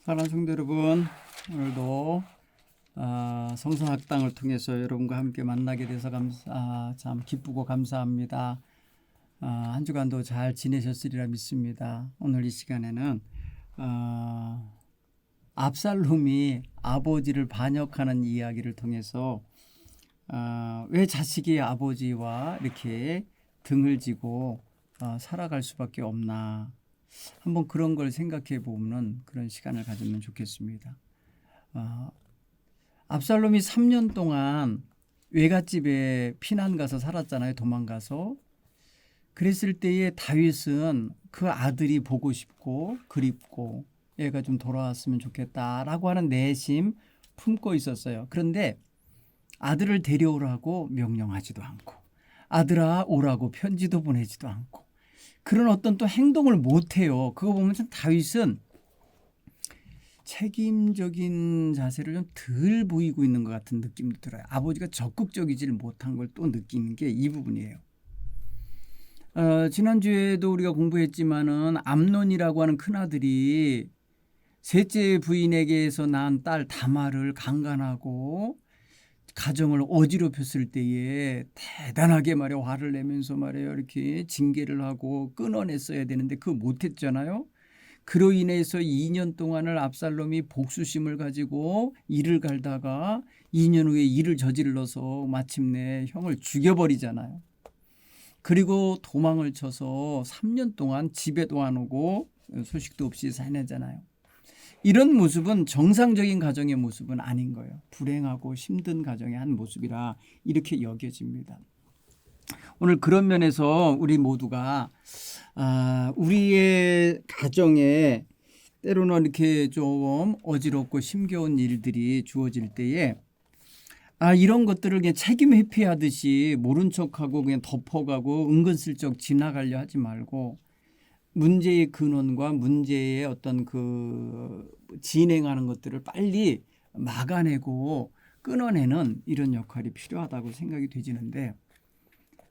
사랑하는 성도 여러분, 오늘도 성서학당을 통해서 여러분과 함께 만나게 돼서 참 기쁘고 감사합니다. 한 주간도 잘 지내셨으리라 믿습니다. 오늘 이 시간에는 압살롬이 아버지를 반역하는 이야기를 통해서 왜 자식이 아버지와 이렇게 등을 지고 살아갈 수밖에 없나, 한번 그런 걸 생각해 보는 그런 시간을 가지면 좋겠습니다. 압살롬이 3년 동안 외갓집에 피난 가서 살았잖아요. 도망가서. 그랬을 때에 다윗은 그 아들이 보고 싶고 그립고 얘가 좀 돌아왔으면 좋겠다라고 하는 내심 품고 있었어요. 그런데 아들을 데려오라고 명령하지도 않고, 아들아 오라고 편지도 보내지도 않고, 그런 어떤 또 행동을 못해요. 그거 보면 참 다윗은 책임적인 자세를 좀 덜 보이고 있는 것 같은 느낌도 들어요. 아버지가 적극적이질 못한 걸 또 느끼는 게 이 부분이에요. 지난주에도 우리가 공부했지만은 암논이라고 하는 큰아들이 셋째 부인에게서 낳은 딸 다말을 강간하고 가정을 어지럽혔을 때에 대단하게 말이야 화를 내면서 말이에요 이렇게 징계를 하고 끊어냈어야 되는데 그거 못했잖아요. 그로 인해서 2년 동안을 압살롬이 복수심을 가지고 이를 갈다가 2년 후에 일을 저질러서 마침내 형을 죽여버리잖아요. 그리고 도망을 쳐서 3년 동안 집에도 안 오고 소식도 없이 지내잖아요. 이런 모습은 정상적인 가정의 모습은 아닌 거예요. 불행하고 힘든 가정의 한 모습이라 이렇게 여겨집니다. 오늘 그런 면에서 우리 모두가 우리의 가정에 때로는 이렇게 좀 어지럽고 힘겨운 일들이 주어질 때에 이런 것들을 그냥 책임 회피하듯이 모른 척하고 그냥 덮어가고 은근슬쩍 지나가려 하지 말고 문제의 근원과 문제의 어떤 그 진행하는 것들을 빨리 막아내고 끊어내는 이런 역할이 필요하다고 생각이 되지는데,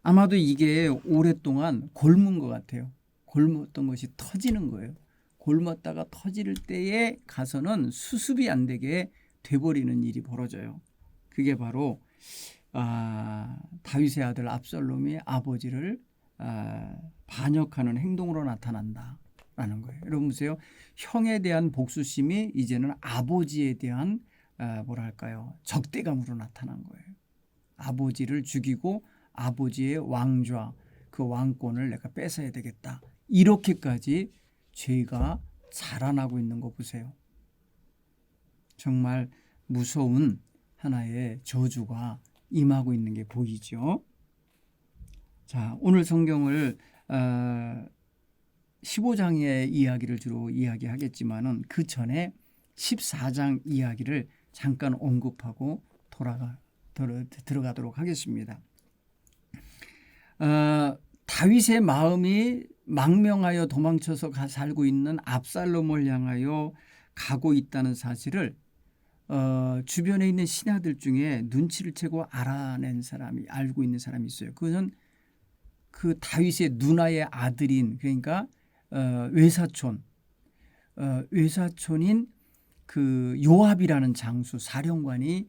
아마도 이게 오랫동안 곪은 것 같아요. 곪었던 것이 터지는 거예요. 곪었다가 터질 때에 가서는 수습이 안 되게 돼버리는 일이 벌어져요. 그게 바로 다윗의 아들 압살롬이 아버지를 반역하는 행동으로 나타난다라는 거예요. 여러분 보세요. 형에 대한 복수심이 이제는 아버지에 대한 뭐랄까요, 적대감으로 나타난 거예요. 아버지를 죽이고 아버지의 왕좌, 그 왕권을 내가 뺏어야 되겠다. 이렇게까지 죄가 자라나고 있는 거 보세요. 정말 무서운 하나의 저주가 임하고 있는 게 보이죠. 자, 오늘 성경을 15장의 이야기를 주로 이야기하겠지만은 그 전에 14장 이야기를 잠깐 언급하고 들어가도록 하겠습니다. 다윗의 마음이 망명하여 도망쳐서 살고 있는 압살롬을 향하여 가고 있다는 사실을 주변에 있는 신하들 중에 눈치를 채고 알고 있는 사람이 있어요. 그것은 그 다윗의 누나의 아들인, 그러니까 외사촌인 그 요압이라는 장수 사령관이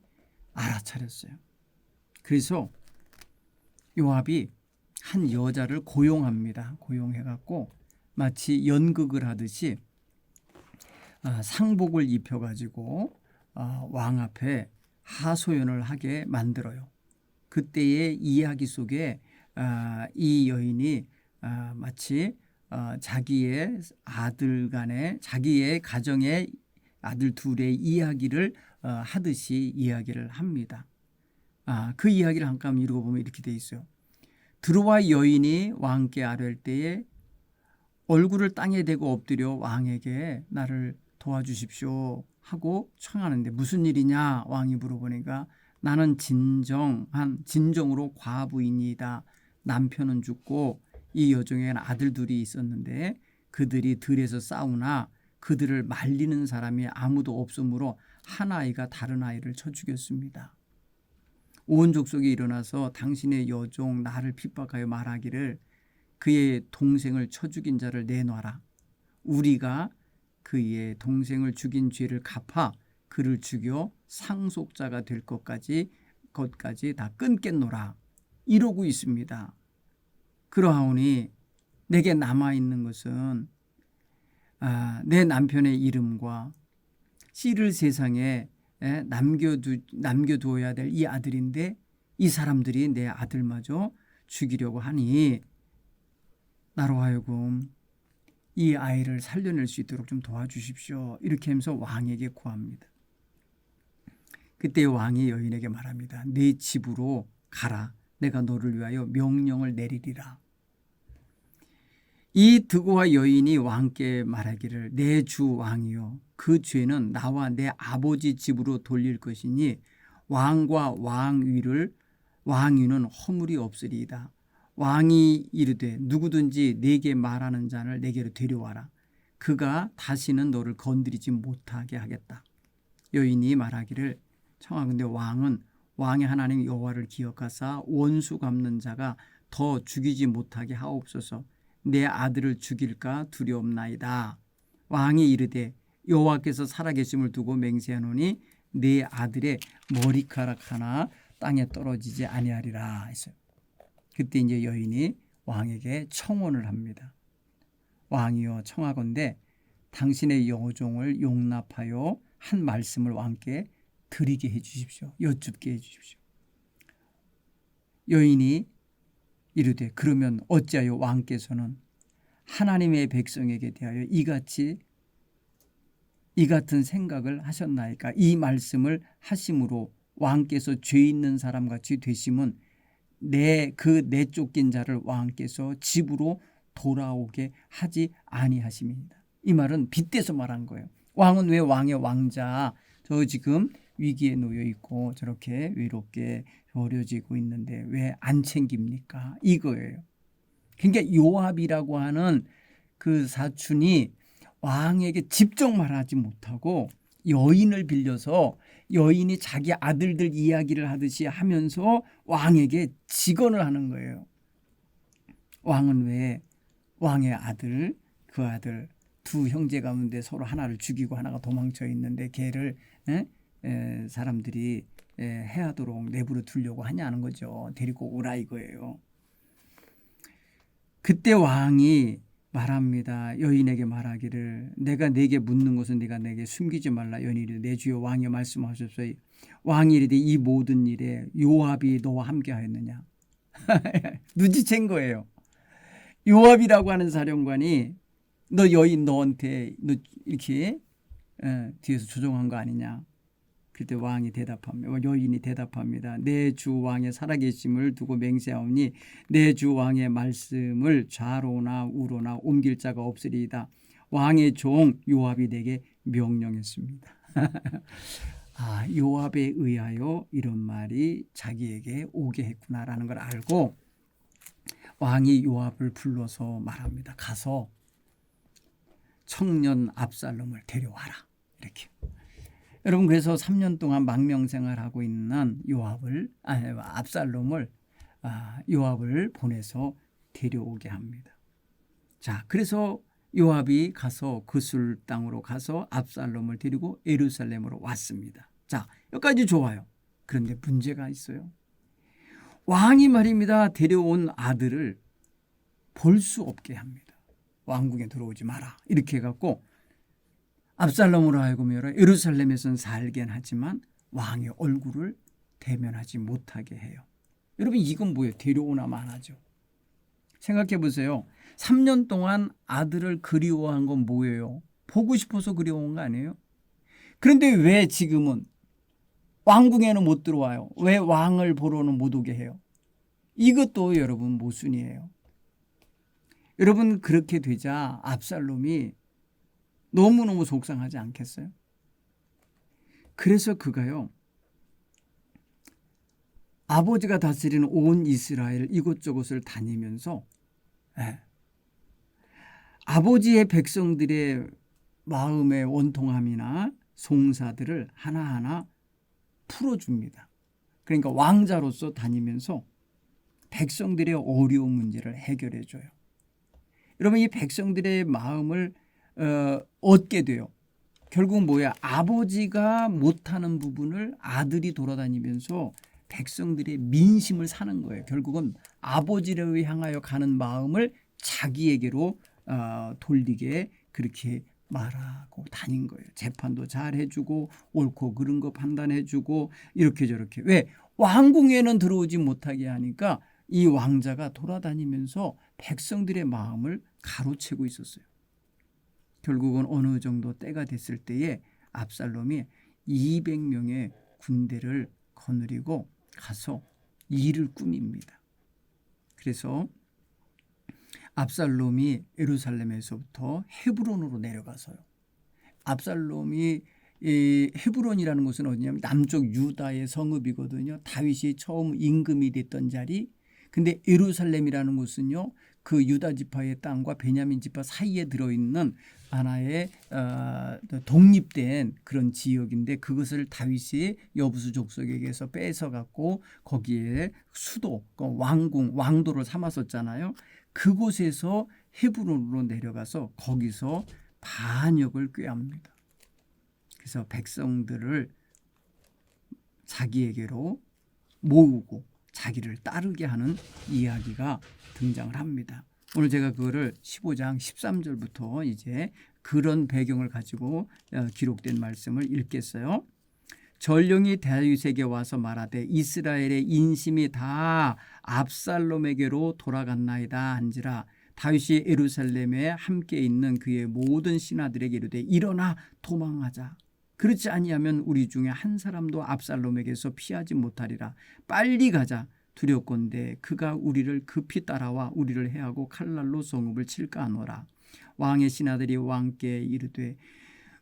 알아차렸어요. 그래서 요압이 한 여자를 고용합니다. 고용해갖고 마치 연극을 하듯이 상복을 입혀가지고 왕 앞에 하소연을 하게 만들어요. 그때의 이야기 속에 이 여인이 마치 자기의 자기의 가정의 아들 둘의 이야기를 하듯이 이야기를 합니다. 그 이야기를 잠깐 읽어보면 이렇게 돼 있어요. 들어와 여인이 왕께 아뢰을 때에 얼굴을 땅에 대고 엎드려 왕에게 나를 도와주십시오 하고 청하는데 무슨 일이냐 왕이 물어보니까 나는 진정으로 과부이니이다. 남편은 죽고 이 여종에는 아들 둘이 있었는데 그들이 들에서 싸우나 그들을 말리는 사람이 아무도 없으므로 한 아이가 다른 아이를 쳐 죽였습니다. 온 족속이 일어나서 당신의 여종 나를 핍박하여 말하기를 그의 동생을 쳐 죽인 자를 내놔라. 우리가 그의 동생을 죽인 죄를 갚아 그를 죽여 상속자가 될 것까지 다 끊겠노라 이러고 있습니다. 그러하오니 내게 남아있는 것은 내 남편의 이름과 씨를 세상에 남겨두어야 될 이 아들인데 이 사람들이 내 아들마저 죽이려고 하니 나로 하여금 이 아이를 살려낼 수 있도록 좀 도와주십시오. 이렇게 하면서 왕에게 구합니다. 그때 왕이 여인에게 말합니다. 네 집으로 가라. 내가 너를 위하여 명령을 내리리라. 이 득오와 여인이 왕께 말하기를 내 주 왕이여 그 죄는 나와 내 아버지 집으로 돌릴 것이니 왕과 왕위는 허물이 없으리이다. 왕이 이르되 누구든지 내게 말하는 자를 내게로 데려와라. 그가 다시는 너를 건드리지 못하게 하겠다. 여인이 말하기를 청하건대 왕의 하나님 여호와를 기억하사 원수 갚는 자가 더 죽이지 못하게 하옵소서. 내 아들을 죽일까 두렵나이다. 왕이 이르되 여호와께서 살아계심을 두고 맹세하노니 내 아들의 머리카락 하나 땅에 떨어지지 아니하리라 했어요. 그때 이제 여인이 왕에게 청혼을 합니다. 왕이여 청하건대 당신의 여종을 용납하여 한 말씀을 왕께 드리게 해 주십시오. 여쭙게 해 주십시오. 여인이 이르되 그러면 어찌하여 왕께서는 하나님의 백성에게 대하여 이 같은 생각을 하셨나이까? 이 말씀을 하심으로 왕께서 죄 있는 사람같이 되심은 내쫓긴 자를 왕께서 집으로 돌아오게 하지 아니하심입니다. 이 말은 빗대서 말한 거예요. 왕은 왜 왕의 왕자 저 지금 위기에 놓여 있고 저렇게 외롭게 버려지고 있는데 왜 안 챙깁니까? 이거예요. 그러니까 요압이라고 하는 그 사촌이 왕에게 직접 말하지 못하고 여인을 빌려서 여인이 자기 아들들 이야기를 하듯이 하면서 왕에게 직언을 하는 거예요. 왕은 왜 왕의 아들, 그 아들 두 형제 가운데 서로 하나를 죽이고 하나가 도망쳐 있는데 걔를 사람들이 해하도록 내버려 두려고 하냐는 거죠. 데리고 오라 이거예요. 그때 왕이 말합니다. 여인에게 말하기를 내가 네게 묻는 것은 네가 내게 숨기지 말라. 여인이 이르되 내 주여 왕이 말씀하셨소이. 왕이 이르되 이 모든 일에 요압이 너와 함께 하였느냐. 눈치챈 거예요. 요압이라고 하는 사령관이 너 여인 너한테 너 이렇게 뒤에서 조종한 거 아니냐. 그때 왕이 대답합니다. 여인이 대답합니다. 내 주 왕의 살아계심을 두고 맹세하오니 내 주 왕의 말씀을 좌로나 우로나 옮길 자가 없으리이다. 왕의 종 요압이 내게 명령했습니다. 요압에 의하여 이런 말이 자기에게 오게 했구나라는 걸 알고 왕이 요압을 불러서 말합니다. 가서 청년 압살롬을 데려와라. 이렇게. 여러분 그래서 3년 동안 망명생활하고 있는 압살롬을 요압을 보내서 데려오게 합니다. 자, 그래서 요압이 가서 그술 땅으로 가서 압살롬을 데리고 예루살렘으로 왔습니다. 자, 여기까지 좋아요. 그런데 문제가 있어요. 왕이 말입니다. 데려온 아들을 볼 수 없게 합니다. 왕궁에 들어오지 마라. 이렇게 해갖고 압살롬으로 하여금 예루살렘에서는 살긴 하지만 왕의 얼굴을 대면하지 못하게 해요. 여러분 이건 뭐예요? 데려오나 마나죠. 생각해 보세요. 3년 동안 아들을 그리워한 건 뭐예요? 보고 싶어서 그리워온 거 아니에요? 그런데 왜 지금은 왕궁에는 못 들어와요? 왜 왕을 보러는 못 오게 해요? 이것도 여러분 모순이에요. 여러분 그렇게 되자 압살롬이 너무너무 속상하지 않겠어요? 그래서 그가요. 아버지가 다스리는 온 이스라엘 이곳저곳을 다니면서 아버지의 백성들의 마음의 원통함이나 송사들을 하나하나 풀어줍니다. 그러니까 왕자로서 다니면서 백성들의 어려운 문제를 해결해줘요. 여러분 이 백성들의 마음을 얻게 돼요. 결국 뭐야? 아버지가 못하는 부분을 아들이 돌아다니면서 백성들의 민심을 사는 거예요. 결국은 아버지를 향하여 가는 마음을 자기에게로 돌리게 그렇게 말하고 다닌 거예요. 재판도 잘 해주고 옳고 그른 거 판단해주고 이렇게 저렇게. 왜? 왕궁에는 들어오지 못하게 하니까 이 왕자가 돌아다니면서 백성들의 마음을 가로채고 있었어요. 결국은 어느 정도 때가 됐을 때에 압살롬이 200명의 군대를 거느리고 가서 일을 꾸밉니다. 그래서 압살롬이 예루살렘에서부터 헤브론으로 내려가서요. 압살롬이 헤브론이라는 곳은 어디냐면 남쪽 유다의 성읍이거든요. 다윗이 처음 임금이 됐던 자리. 근데 예루살렘이라는 곳은요. 그 유다 지파의 땅과 베냐민 지파 사이에 들어있는 하나의 독립된 그런 지역인데 그것을 다윗이 여부수 족속에게서 뺏어갖고 거기에 수도, 왕궁, 왕도를 삼았었잖아요. 그곳에서 헤브론으로 내려가서 거기서 반역을 꾀합니다. 그래서 백성들을 자기에게로 모으고 자기를 따르게 하는 이야기가 등장을 합니다. 오늘 제가 그거를 15장 13절부터 이제 그런 배경을 가지고 기록된 말씀을 읽겠어요. 전령이 다윗에게 와서 말하되 이스라엘의 인심이 다 압살롬에게로 돌아갔나이다 한지라. 다윗이 예루살렘에 함께 있는 그의 모든 신하들에게 이르되 일어나 도망하자. 그렇지 아니하면 우리 중에 한 사람도 압살롬에게서 피하지 못하리라. 빨리 가자. 두렵건대 그가 우리를 급히 따라와 우리를 해하고 칼날로 성읍을 칠까 하노라. 왕의 신하들이 왕께 이르되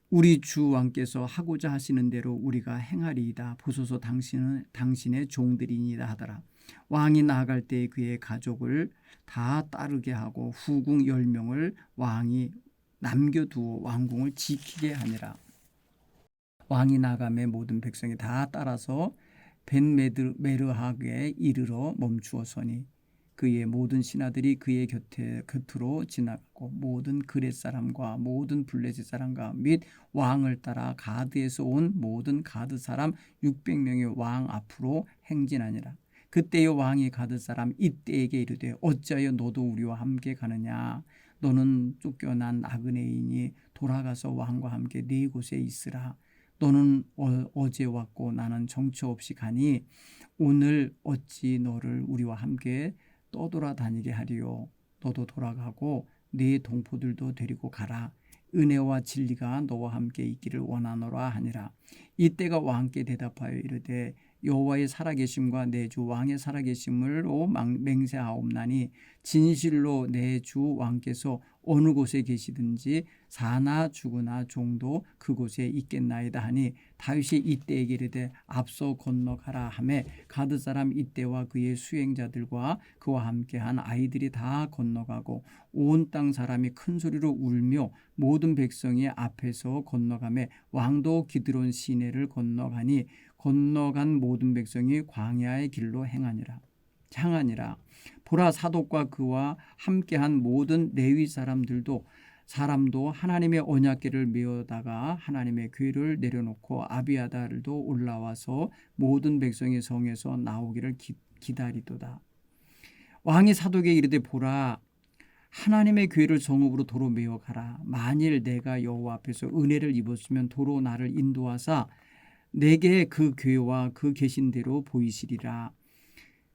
우리 주 왕께서 하고자 하시는 대로 우리가 행하리이다. 보소서 당신은 당신의 종들이니이다 하더라. 왕이 나아갈 때 그의 가족을 다 따르게 하고 후궁 10명을 왕이 남겨두어 왕궁을 지키게 하니라. 왕이 나가매 모든 백성이 다 따라서 벤메르하게 이르러 멈추어서니 그의 모든 신하들이 그의 곁으로 지나가고 모든 그렛 사람과 모든 블레셋 사람과 및 왕을 따라 가드에서 온 모든 가드 사람 600명의 왕 앞으로 행진하니라. 그때의 왕이 가드 사람 이때에게 이르되 어찌하여 너도 우리와 함께 가느냐. 너는 쫓겨난 나그네이니 돌아가서 왕과 함께 네 곳에 있으라. 너는 어제 왔고 나는 정처 없이 가니 오늘 어찌 너를 우리와 함께 떠돌아다니게 하리요. 너도 돌아가고 네 동포들도 데리고 가라. 은혜와 진리가 너와 함께 있기를 원하노라 하니라. 이때가 왕께 대답하여 이르되 여호와의 살아계심과 내 주 왕의 살아계심으로 맹세하옵나니 진실로 내 주 왕께서 어느 곳에 계시든지 사나 죽으나 종도 그곳에 있겠나이다 하니 다윗이 이때에게 이르되 앞서 건너가라 하매 가드 사람 이때와 그의 수행자들과 그와 함께한 아이들이 다 건너가고 온 땅 사람이 큰 소리로 울며 모든 백성이 앞에서 건너가매 왕도 기드론 시내를 건너가니 건너간 모든 백성이 광야의 길로 향하니라. 보라 사독과 그와 함께한 모든 레위 사람도 하나님의 언약궤를 메어다가 하나님의 궤를 내려놓고 아비아달도 올라와서 모든 백성의 성에서 나오기를 기다리도다. 왕이 사독에게 이르되 보라 하나님의 궤를 성읍으로 도로 메어 가라. 만일 내가 여호와 앞에서 은혜를 입었으면 도로 나를 인도하사 내게 그 궤와 그 계신 대로 보이시리라.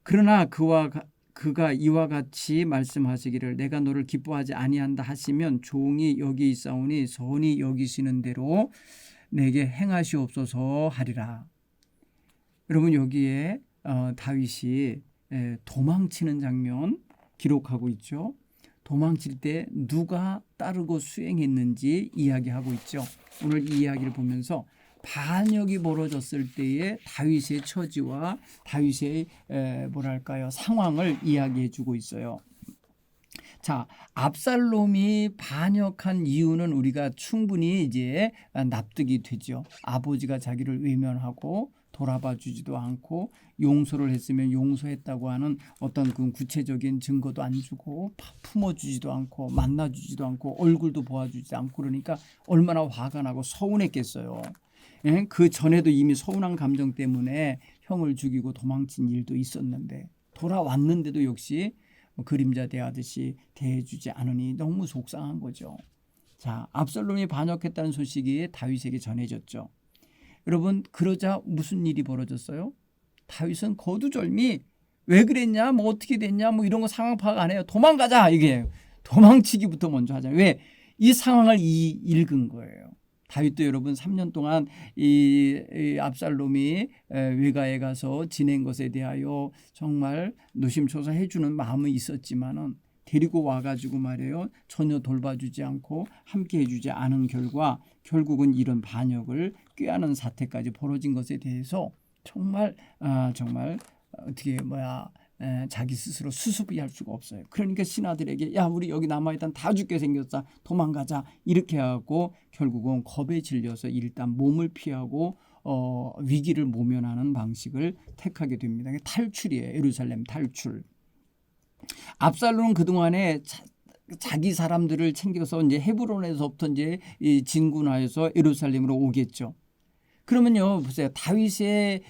그러나 그가 이와 같이 말씀하시기를 내가 너를 기뻐하지 아니한다 하시면 종이 여기 있사오니 선히 여기시는 대로 내게 행하시옵소서 하리라. 여러분 여기에 다윗이 도망치는 장면 기록하고 있죠. 도망칠 때 누가 따르고 수행했는지 이야기하고 있죠. 오늘 이 이야기를 보면서 반역이 벌어졌을 때의 다윗의 처지와 다윗의 상황을 이야기해 주고 있어요. 자, 압살롬이 반역한 이유는 우리가 충분히 이제 납득이 되죠. 아버지가 자기를 외면하고 돌아봐 주지도 않고 용서를 했으면 용서했다고 하는 어떤 그 구체적인 증거도 안 주고 품어주지도 않고 만나주지도 않고 얼굴도 보아주지도 않고 그러니까 얼마나 화가 나고 서운했겠어요. 예? 그 전에도 이미 서운한 감정 때문에 형을 죽이고 도망친 일도 있었는데 돌아왔는데도 역시 그림자 대하듯이 대해주지 않으니 너무 속상한 거죠. 자, 압살롬이 반역했다는 소식이 다윗에게 전해졌죠. 여러분, 그러자 무슨 일이 벌어졌어요? 다윗은 거두절미 왜 그랬냐, 뭐 어떻게 됐냐, 뭐 이런 거 상황 파악 안 해요. 도망가자 이게 도망치기부터 먼저 하잖아요. 왜? 이 상황을 읽은 거예요. 다윗도 여러분 3년 동안 이 압살롬이 외가에 가서 지낸 것에 대하여 정말 노심초사해 주는 마음이 있었지만은 데리고 와가지고 말이에요. 전혀 돌봐주지 않고 함께 해주지 않은 결과 결국은 이런 반역을 꾀하는 사태까지 벌어진 것에 대해서 정말 어떻게 자기 스스로 수습이 할 수가 없어요. 그러니까 신하들에게 야 우리 여기 남아있던 다 죽게 생겼다 도망가자 이렇게 하고 결국은 겁에 질려서 일단 몸을 피하고 위기를 모면하는 방식을 택하게 됩니다. 탈출이에요. 예루살렘 탈출. 압살롬은 그동안에 자기 사람들을 챙겨서 이제 헤브론에서부터 이제 진군하여서 예루살렘으로 오겠죠. 그러면요 보세요. 다윗의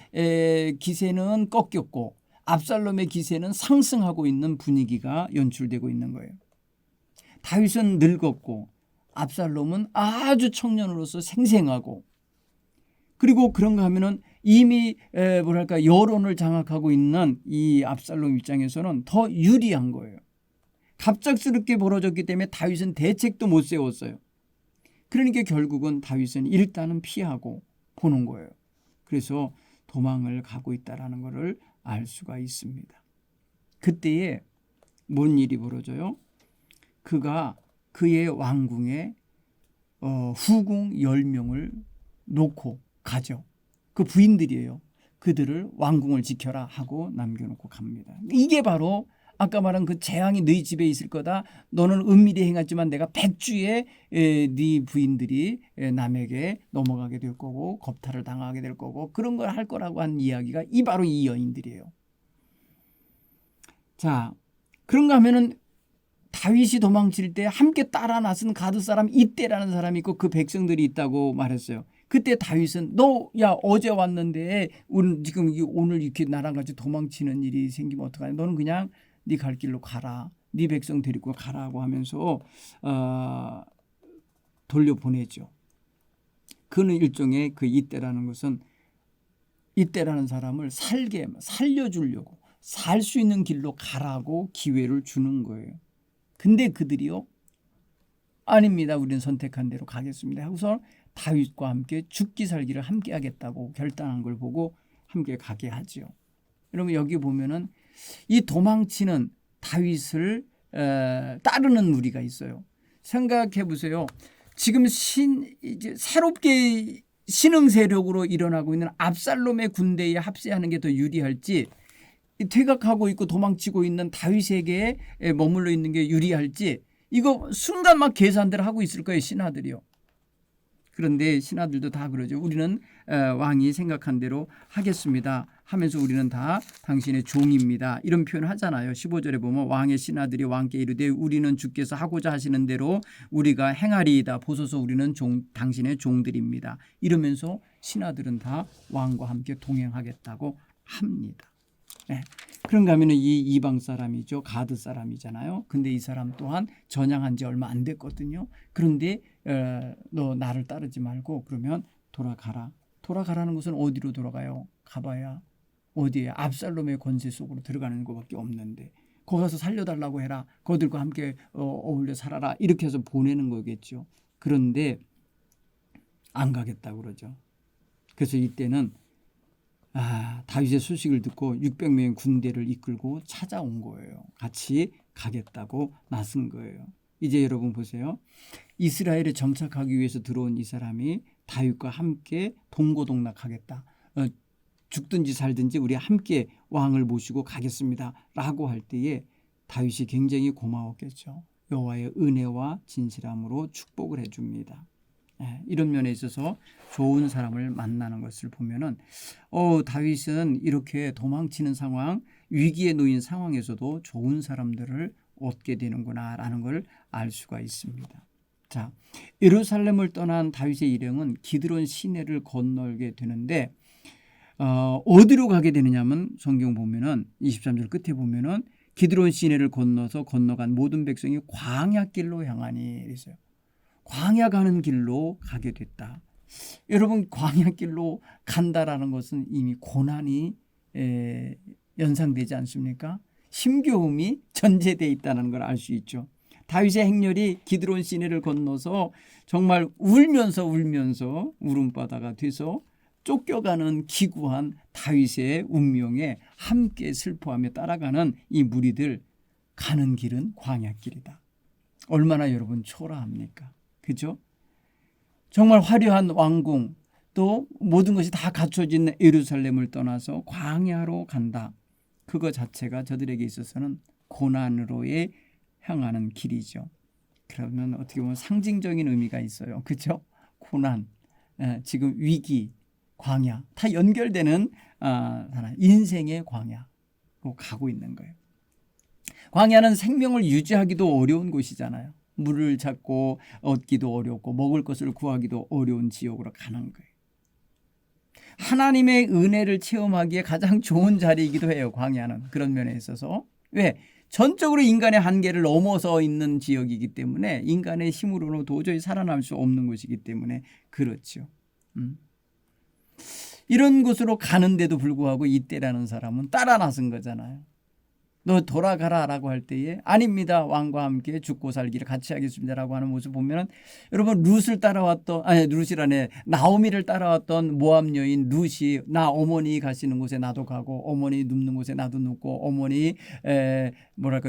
기세는 꺾였고 압살롬의 기세는 상승하고 있는 분위기가 연출되고 있는 거예요. 다윗은 늙었고 압살롬은 아주 청년으로서 생생하고 그리고 그런가 하면은 이미 여론을 장악하고 있는 이 압살롬 입장에서는 더 유리한 거예요. 갑작스럽게 벌어졌기 때문에 다윗은 대책도 못 세웠어요. 그러니까 결국은 다윗은 일단은 피하고 보는 거예요. 그래서 도망을 가고 있다라는 것을 알 수가 있습니다. 그때에 뭔 일이 벌어져요? 그가 그의 왕궁에 후궁 10명을 놓고 가죠. 그 부인들이에요. 그들을 왕궁을 지켜라 하고 남겨놓고 갑니다. 이게 바로 아까 말한 그 재앙이 너희 집에 있을 거다. 너는 은밀히 행했지만 내가 백주에 네 부인들이 남에게 넘어가게 될 거고 겁탈을 당하게 될 거고 그런 걸 할 거라고 한 이야기가 바로 이 여인들이에요. 자, 그런가 하면은 다윗이 도망칠 때 함께 따라 나선 가드 사람 이때라는 사람이 있고 그 백성들이 있다고 말했어요. 그때 다윗은 너 야 어제 왔는데 오늘 이렇게 나랑 같이 도망치는 일이 생기면 어떡하냐. 너는 그냥 네 갈 길로 가라. 네 백성 데리고 가라고 하면서 돌려보내죠. 그는 일종의 그 이때라는 것은 이때라는 사람을 살려주려고 살 수 있는 길로 가라고 기회를 주는 거예요. 근데 그들이요. 아닙니다. 우리는 선택한 대로 가겠습니다. 하고서 다윗과 함께 죽기 살기를 함께 하겠다고 결단한 걸 보고 함께 가게 하죠. 여러분 여기 보면은 이 도망치는 다윗을 따르는 무리가 있어요. 생각해 보세요. 지금 이제 새롭게 신흥 세력으로 일어나고 있는 압살롬의 군대에 합세하는 게 더 유리할지 퇴각하고 있고 도망치고 있는 다윗에게 머물러 있는 게 유리할지 이거 순간 막 계산들을 하고 있을 거예요. 신하들이요. 그런데 신하들도 다 그러죠. 우리는 왕이 생각한 대로 하겠습니다 하면서 우리는 다 당신의 종입니다. 이런 표현을 하잖아요. 15절에 보면 왕의 신하들이 왕께 이르되 우리는 주께서 하고자 하시는 대로 우리가 행하리이다. 보소서 우리는 당신의 종들입니다. 이러면서 신하들은 다 왕과 함께 동행하겠다고 합니다. 네. 그런가 하면 이 이방 사람이죠. 가드 사람이잖아요. 근데 이 사람 또한 전향한 지 얼마 안 됐거든요. 그런데 너 나를 따르지 말고 그러면 돌아가라. 돌아가라는 것은 어디로 돌아가요? 가봐야 어디에 압살롬의 권세 속으로 들어가는 것밖에 없는데 거기 가서 살려달라고 해라. 그들과 함께 어울려 살아라. 이렇게 해서 보내는 거겠죠. 그런데 안 가겠다고 그러죠. 그래서 이때는 다윗의 소식을 듣고 600명의 군대를 이끌고 찾아온 거예요. 같이 가겠다고 나선 거예요. 이제 여러분 보세요. 이스라엘에 정착하기 위해서 들어온 이 사람이 다윗과 함께 동고동락하겠다. 죽든지 살든지 우리 함께 왕을 모시고 가겠습니다. 라고 할 때에 다윗이 굉장히 고마웠겠죠. 여호와의 은혜와 진실함으로 축복을 해줍니다. 이런 면에 있어서 좋은 사람을 만나는 것을 보면은 다윗은 이렇게 도망치는 상황, 위기에 놓인 상황에서도 좋은 사람들을 얻게 되는구나라는 걸 알 수가 있습니다. 자, 예루살렘을 떠난 다윗의 일행은 기드론 시내를 건너게 되는데 어디로 가게 되느냐면 성경 보면은 23절 끝에 보면은 기드론 시내를 건너간 모든 백성이 광야길로 향하니 그랬어요. 광야 가는 길로 가게 됐다. 여러분 광야길로 간다라는 것은 이미 고난이 연상되지 않습니까? 힘겨움이 전제되어 있다는 걸 알 수 있죠. 다윗의 행렬이 기드론 시내를 건너서 정말 울면서 울음바다가 돼서 쫓겨가는 기구한 다윗의 운명에 함께 슬퍼하며 따라가는 이 무리들 가는 길은 광야길이다. 얼마나 여러분 초라합니까? 그죠? 정말 화려한 왕궁 또 모든 것이 다 갖춰진 예루살렘을 떠나서 광야로 간다. 그거 자체가 저들에게 있어서는 고난으로의 향하는 길이죠. 그러면 어떻게 보면 상징적인 의미가 있어요. 그렇죠? 고난, 지금 위기, 광야 다 연결되는 인생의 광야로 가고 있는 거예요. 광야는 생명을 유지하기도 어려운 곳이잖아요. 물을 찾고 얻기도 어렵고 먹을 것을 구하기도 어려운 지역으로 가는 거예요. 하나님의 은혜를 체험하기에 가장 좋은 자리이기도 해요. 광야는 그런 면에 있어서. 왜? 전적으로 인간의 한계를 넘어서 있는 지역이기 때문에 인간의 힘으로는 도저히 살아남을 수 없는 곳이기 때문에 그렇죠. 이런 곳으로 가는데도 불구하고 이때라는 사람은 따라 나선 거잖아요. 너 돌아가라 라고 할 때에 아닙니다. 왕과 함께 죽고 살기를 같이 하겠습니다 라고 하는 모습 보면 여러분 나오미를 따라왔던 모압 여인 룻이 나 어머니 가시는 곳에 나도 가고 어머니 눕는 곳에 나도 눕고 어머니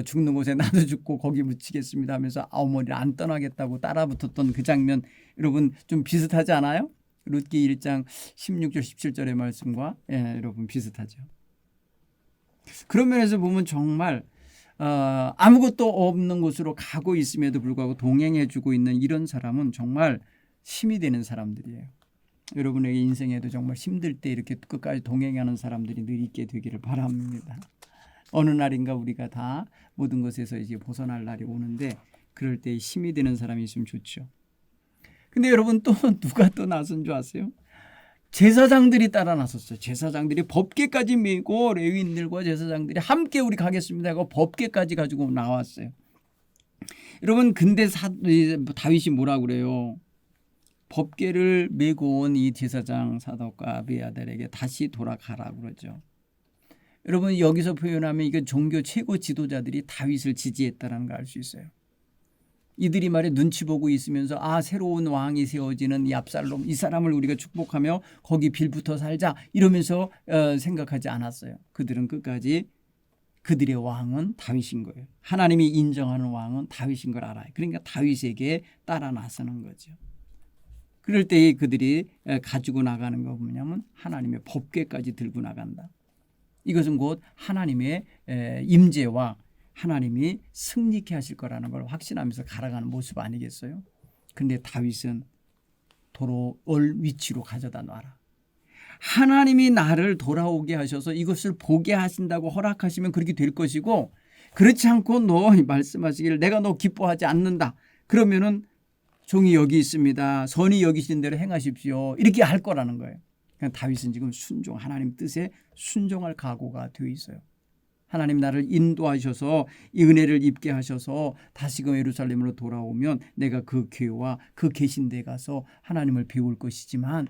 죽는 곳에 나도 죽고 거기 묻히겠습니다 하면서 어머니를 안 떠나겠다고 따라붙었던 그 장면 여러분 좀 비슷하지 않아요? 룻기 1장 16절 17절의 말씀과 여러분 비슷하죠. 그런 면에서 보면 정말 아무것도 없는 곳으로 가고 있음에도 불구하고 동행해주고 있는 이런 사람은 정말 힘이 되는 사람들이에요. 여러분에게 인생에도 정말 힘들 때 이렇게 끝까지 동행하는 사람들이 늘 있게 되기를 바랍니다. 어느 날인가 우리가 다 모든 것에서 이제 벗어날 날이 오는데 그럴 때 힘이 되는 사람이 있으면 좋죠. 근데 여러분 또 누가 또 나선 줄 아세요? 제사장들이 따라 나섰어요. 제사장들이 법궤까지 메고 레위인들과 제사장들이 함께 우리 가겠습니다 하고 법궤까지 가지고 나왔어요. 여러분 근데 다윗이 뭐라고 그래요? 법궤를 메고 온 이 제사장 사독과 아비아달에게 다시 돌아가라고 그러죠. 여러분 여기서 표현하면 이게 종교 최고 지도자들이 다윗을 지지했다는 걸 알 수 있어요. 이들이 말에 눈치 보고 있으면서 새로운 왕이 세워지는 이 압살롬 이 사람을 우리가 축복하며 거기 빌붙어 살자 이러면서 생각하지 않았어요. 그들은 끝까지 그들의 왕은 다윗인 거예요. 하나님이 인정하는 왕은 다윗인 걸 알아요. 그러니까 다윗에게 따라 나서는 거죠. 그럴 때 그들이 가지고 나가는 거 뭐냐면 하나님의 법궤까지 들고 나간다. 이것은 곧 하나님의 임재와 하나님이 승리케 하실 거라는 걸 확신하면서 갈아가는 모습 아니겠어요? 근데 다윗은 돌아올 위치로 가져다 놔라. 하나님이 나를 돌아오게 하셔서 이것을 보게 하신다고 허락하시면 그렇게 될 것이고 그렇지 않고 너 말씀하시기를 내가 너 기뻐하지 않는다. 그러면은 종이 여기 있습니다. 선이 여기신 대로 행하십시오. 이렇게 할 거라는 거예요. 그러니까 다윗은 지금 하나님 뜻에 순종할 각오가 되어 있어요. 하나님 나를 인도하셔서 이 은혜를 입게 하셔서 다시금 예루살렘으로 돌아오면 내가 그 교회와 그 계신 데 가서 하나님을 배울 것이지만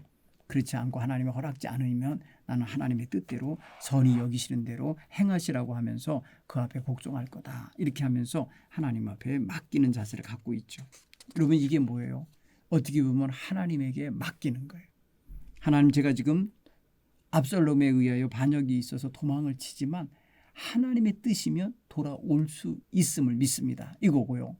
그렇지 않고 하나님이 허락지 않으면 나는 하나님의 뜻대로 선이 여기시는 대로 행하시라고 하면서 그 앞에 복종할 거다. 이렇게 하면서 하나님 앞에 맡기는 자세를 갖고 있죠. 여러분 이게 뭐예요? 어떻게 보면 하나님에게 맡기는 거예요. 하나님 제가 지금 압살롬에 의하여 반역이 있어서 도망을 치지만 하나님의 뜻이면 돌아올 수 있음을 믿습니다. 이거고요.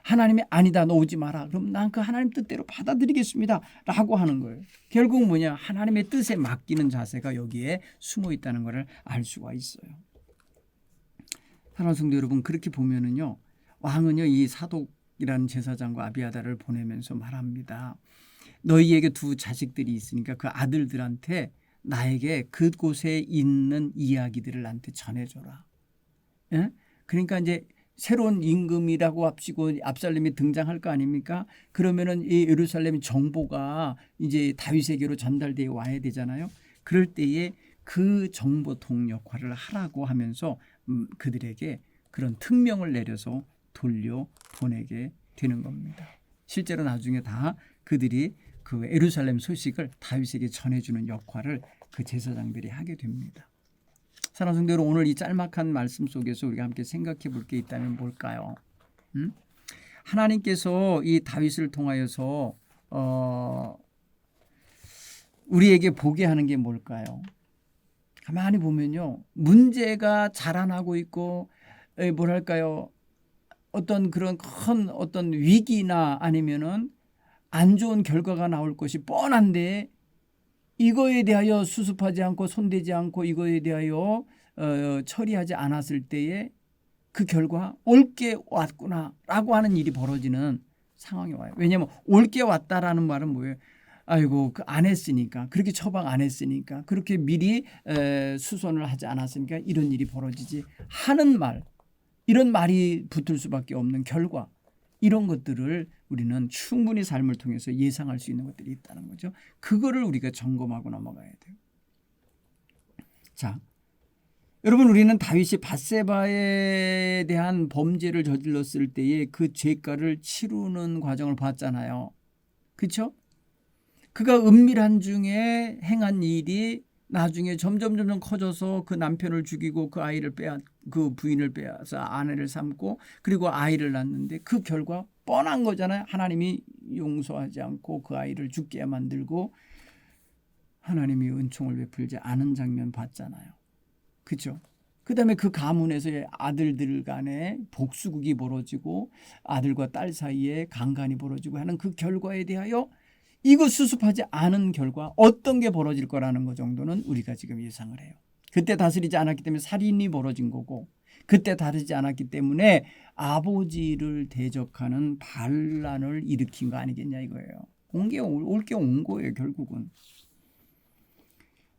하나님이 아니다 너 오지 마라. 그럼 난 그 하나님 뜻대로 받아들이겠습니다. 라고 하는 거예요. 결국 뭐냐 하나님의 뜻에 맡기는 자세가 여기에 숨어 있다는 것을 알 수가 있어요. 사랑하는 성도 여러분 그렇게 보면은요 왕은요 이 사독이라는 제사장과 아비아달을 보내면서 말합니다. 너희에게 두 자식들이 있으니까 그 아들들한테 나에게 그곳에 있는 이야기들을 나한테 전해줘라. 예? 그러니까 이제 새로운 임금이라고 합시고 압살롬이 등장할 거 아닙니까? 그러면은 이 예루살렘 정보가 이제 다윗에게로 전달되어 와야 되잖아요. 그럴 때에 그 정보통 역할을 하라고 하면서 그들에게 그런 특명을 내려서 돌려 보내게 되는 겁니다. 실제로 나중에 다 그들이 그 예루살렘 소식을 다윗에게 전해주는 역할을 그 제사장들이 하게 됩니다. 사랑하는 성도 여러분, 오늘 이 짤막한 말씀 속에서 우리가 함께 생각해 볼 게 있다면 뭘까요? 하나님께서 이 다윗을 통하여서 우리에게 보게 하는 게 뭘까요? 가만히 보면요, 문제가 자라나고 있고 뭐랄까요, 어떤 그런 큰 어떤 위기나 아니면은 안 좋은 결과가 나올 것이 뻔한데 이거에 대하여 수습하지 않고 손대지 않고 이거에 대하여 처리하지 않았을 때에 그 결과 옳게 왔구나라고 하는 일이 벌어지는 상황이 와요. 왜냐하면 옳게 왔다라는 말은 뭐예요? 아이고 그 안 했으니까, 그렇게 처방 안 했으니까, 그렇게 미리 수선을 하지 않았으니까 이런 일이 벌어지지 하는 말, 이런 말이 붙을 수밖에 없는 결과, 이런 것들을 우리는 충분히 삶을 통해서 예상할 수 있는 것들이 있다는 거죠. 그거를 우리가 점검하고 넘어가야 돼요. 자, 여러분, 우리는 다윗이 밧세바에 대한 범죄를 저질렀을 때에 그 죄가를 치르는 과정을 봤잖아요. 그렇죠? 그가 은밀한 중에 행한 일이 나중에 점점 커져서 그 남편을 죽이고 그 아이를 그 부인을 빼앗아 아내를 삼고 그리고 아이를 낳는데 그 결과 뻔한 거잖아요. 하나님이 용서하지 않고 그 아이를 죽게 만들고 하나님이 은총을 베풀지 않은 장면 봤잖아요. 그렇죠? 그다음에 그 가문에서의 아들들 간에 복수극이 벌어지고 아들과 딸 사이에 강간이 벌어지고 하는 그 결과에 대하여 이거 수습하지 않은 결과 어떤 게 벌어질 거라는 것 정도는 우리가 지금 예상을 해요. 그때 다스리지 않았기 때문에 살인이 벌어진 거고, 그때 다르지 않았기 때문에 아버지를 대적하는 반란을 일으킨 거 아니겠냐 이거예요. 올 게 온 거예요 결국은.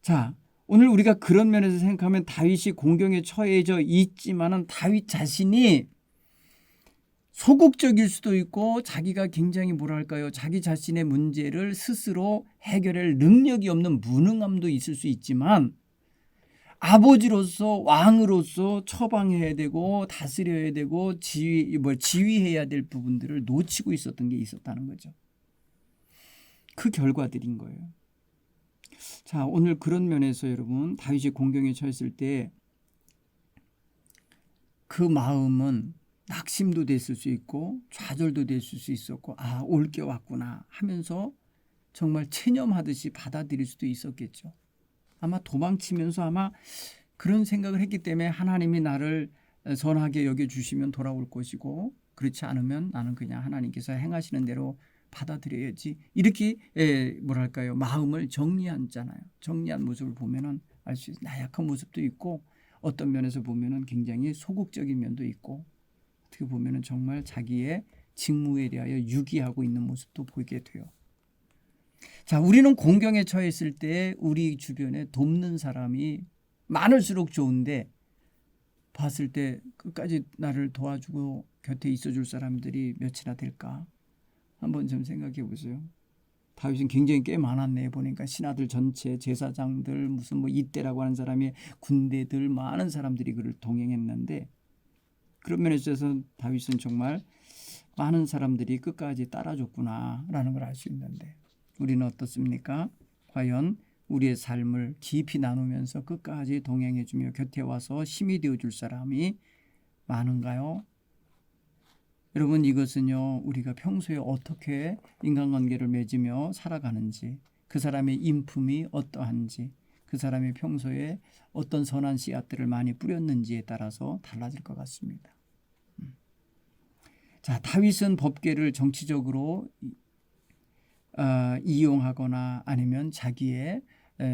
자, 오늘 우리가 그런 면에서 생각하면 다윗이 공경에 처해져 있지만은 다윗 자신이 소극적일 수도 있고 자기가 굉장히 뭐랄까요, 자기 자신의 문제를 스스로 해결할 능력이 없는 무능함도 있을 수 있지만 아버지로서 왕으로서 처방해야 되고 다스려야 되고 지휘해야 될 부분들을 놓치고 있었던 게 있었다는 거죠. 그 결과들인 거예요. 자, 오늘 그런 면에서 여러분, 다윗이 공경에 처했을 때 그 마음은 낙심도 됐을 수 있고 좌절도 됐을 수 있었고, 아, 올 게 왔구나 하면서 정말 체념하듯이 받아들일 수도 있었겠죠. 아마 도망치면서 아마 그런 생각을 했기 때문에 하나님이 나를 선하게 여겨주시면 돌아올 것이고 그렇지 않으면 나는 그냥 하나님께서 행하시는 대로 받아들여야지, 이렇게 뭐랄까요, 마음을 정리하잖아요. 정리한 모습을 보면은 알 수 있어요. 나약한 모습도 있고 어떤 면에서 보면은 굉장히 소극적인 면도 있고 어떻게 보면은 정말 자기의 직무에 대하여 유기하고 있는 모습도 보이게 돼요. 자, 우리는 공경에 처했을 때 우리 주변에 돕는 사람이 많을수록 좋은데 봤을 때 끝까지 나를 도와주고 곁에 있어줄 사람들이 몇이나 될까? 한번 좀 생각해 보세요. 다윗은 굉장히 꽤 많았네. 보니까 신하들 전체, 제사장들, 무슨 뭐 이때라고 하는 사람이 군대들 많은 사람들이 그를 동행했는데 그런 면에서 다윗은 정말 많은 사람들이 끝까지 따라줬구나라는 걸 알 수 있는데 우리는 어떻습니까? 과연 우리의 삶을 깊이 나누면서 끝까지 동행해주며 곁에 와서 힘이 되어줄 사람이 많은가요? 여러분, 이것은요, 우리가 평소에 어떻게 인간관계를 맺으며 살아가는지, 그 사람의 인품이 어떠한지, 그 사람이 평소에 어떤 선한 씨앗들을 많이 뿌렸는지에 따라서 달라질 것 같습니다. 자, 다윗은 법궤를 정치적으로 이용하거나 아니면 자기의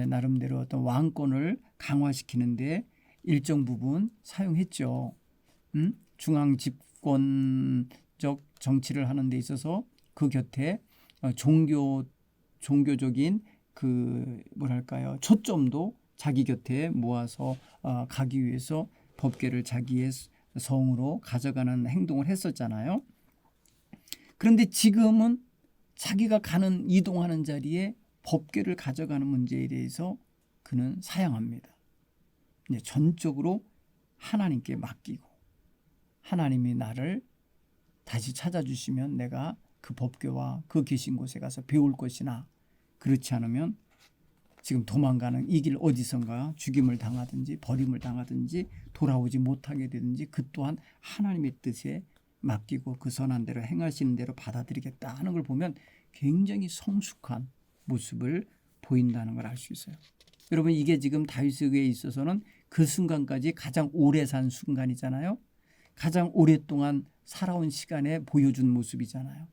나름대로 어떤 왕권을 강화시키는데 일정 부분 사용했죠. 중앙 집권적 정치를 하는 데 있어서 그 곁에 종교 종교적인 그 뭐랄까요 초점도 자기 곁에 모아서 가기 위해서 법궤를 자기의 성으로 가져가는 행동을 했었잖아요. 그런데 지금은 자기가 가는 이동하는 자리에 법궤를 가져가는 문제에 대해서 그는 사양합니다. 이제 전적으로 하나님께 맡기고 하나님이 나를 다시 찾아주시면 내가 그 법궤와 그 계신 곳에 가서 배울 것이나 그렇지 않으면 지금 도망가는 이 길 어디선가 죽임을 당하든지 버림을 당하든지 돌아오지 못하게 되든지 그 또한 하나님의 뜻에 맡기고 그 선한 대로 행하시는 대로 받아들이겠다 하는 걸 보면 굉장히 성숙한 모습을 보인다는 걸 알 수 있어요. 여러분 이게 지금 다윗에게 있어서는 그 순간까지 가장 오래 산 순간이잖아요. 가장 오랫동안 살아온 시간에 보여준 모습이잖아요.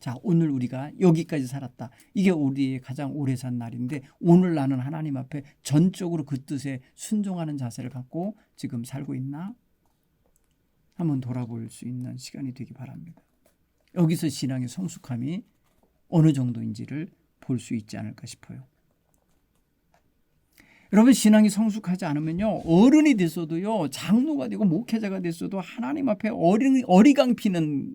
자, 오늘 우리가 여기까지 살았다. 이게 우리의 가장 오래 산 날인데 오늘 나는 하나님 앞에 전적으로 그 뜻에 순종하는 자세를 갖고 지금 살고 있나? 한번 돌아볼 수 있는 시간이 되기 바랍니다. 여기서 신앙의 성숙함이 어느 정도인지를 볼 수 있지 않을까 싶어요. 여러분 신앙이 성숙하지 않으면요 어른이 됐어도요 장로가 되고 목회자가 됐어도 하나님 앞에 어리광 피는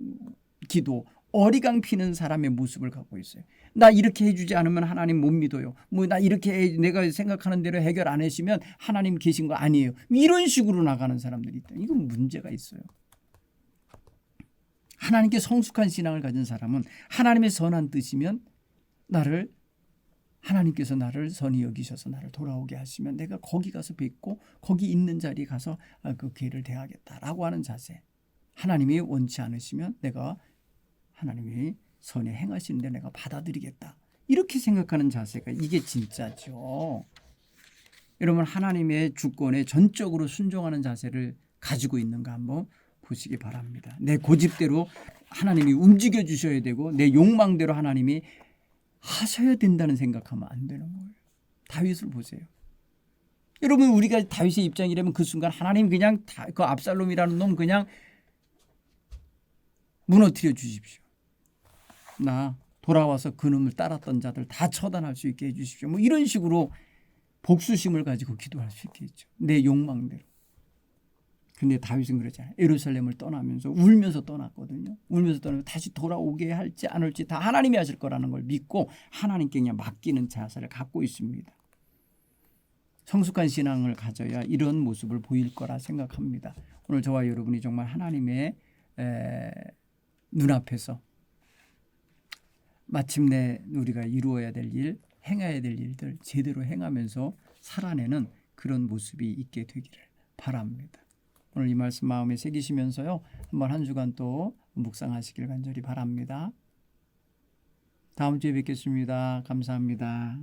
기도 어리광 피는 사람의 모습을 갖고 있어요. 나 이렇게 해주지 않으면 하나님 못 믿어요. 뭐 나 이렇게 내가 생각하는 대로 해결 안 해주시면 하나님 계신 거 아니에요. 이런 식으로 나가는 사람들이 있다. 이건 문제가 있어요. 하나님께 성숙한 신앙을 가진 사람은 하나님의 선한 뜻이면 하나님께서 나를 선히 여기셔서 나를 돌아오게 하시면 내가 거기 가서 뵙고 거기 있는 자리에 가서 그 기회를 대하겠다라고 하는 자세. 하나님이 원치 않으시면 내가 하나님이 선에 행하시는데 내가 받아들이겠다. 이렇게 생각하는 자세가 이게 진짜죠. 여러분 하나님의 주권에 전적으로 순종하는 자세를 가지고 있는가 한번 보시기 바랍니다. 내 고집대로 하나님이 움직여 주셔야 되고 내 욕망대로 하나님이 하셔야 된다는 생각하면 안 되는 거예요. 다윗을 보세요. 여러분 우리가 다윗의 입장이라면 그 순간 하나님 그냥 그 압살롬이라는 놈 그냥 무너뜨려 주십시오. 나 돌아와서 그놈을 따랐던 자들 다 처단할 수 있게 해주십시오. 뭐 이런 식으로 복수심을 가지고 기도할 수 있겠죠. 내 욕망대로. 근데 다윗은 그러잖아요. 예루살렘을 떠나면서 울면서 떠났거든요. 울면서 떠나면 다시 돌아오게 할지 안 올지 다 하나님이 하실 거라는 걸 믿고 하나님께 그냥 맡기는 자세를 갖고 있습니다. 성숙한 신앙을 가져야 이런 모습을 보일 거라 생각합니다. 오늘 저와 여러분이 정말 하나님의 눈앞에서 마침내 우리가 이루어야 될 일, 행해야 될 일들 제대로 행하면서 살아내는 그런 모습이 있게 되기를 바랍니다. 오늘 이 말씀 마음에 새기시면서요. 한번 한 주간 또 묵상하시길 간절히 바랍니다. 다음 주에 뵙겠습니다. 감사합니다.